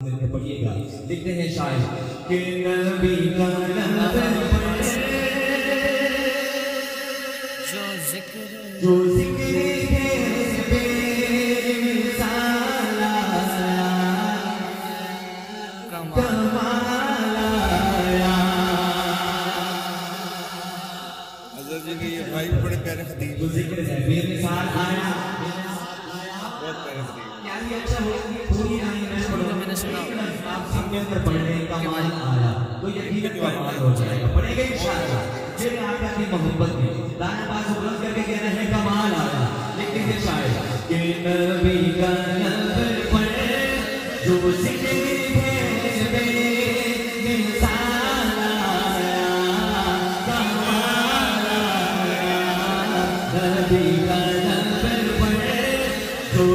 पढ़िएगा। लिखते हैं शायद कि नबी का नाम जो जिक्र है बेमिसाल कमाल आया। हज़रत जी के ये भाई बड़े प्यारे खतीब जो जिक्र है बेमिसाल आया, बहुत प्यारे खतीब। अच्छा पूरी मैंने सुना आप सबके अंदर पढ़ने का कमाल आया तो यकीनन कमाल हो जाएगा। पढ़ेंगे इंशाअल्लाह। फिर आका की मोहब्बत में दाना बाज बुलंद करके कहना है कमाल आया। लेकिन ये शायद कि नबी का नंबर पढ़े जो जिक्र है बेमिसाल आया कमाल आया। नबी का नंबर पढ़े जो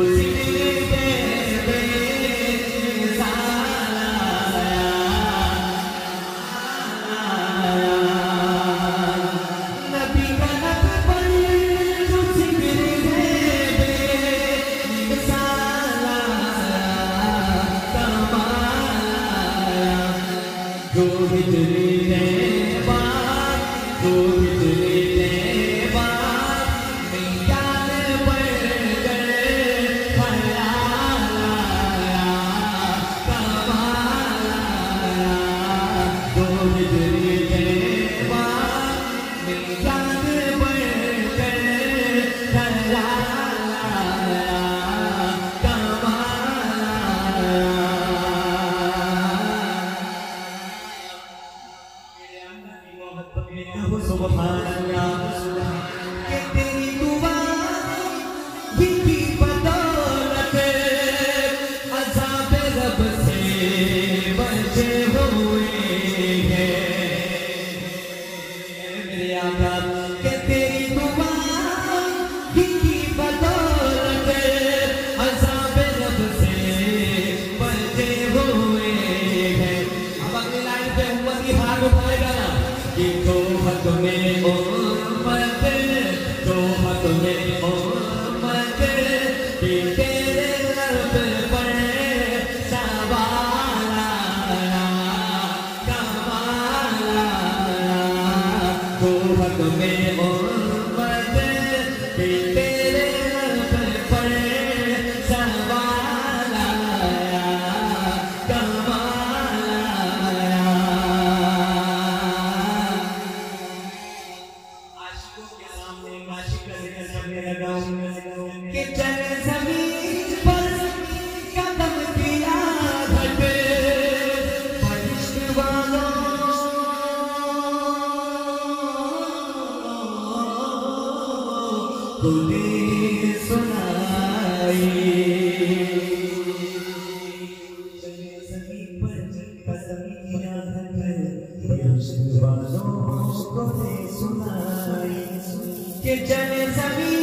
के जने ज़मीन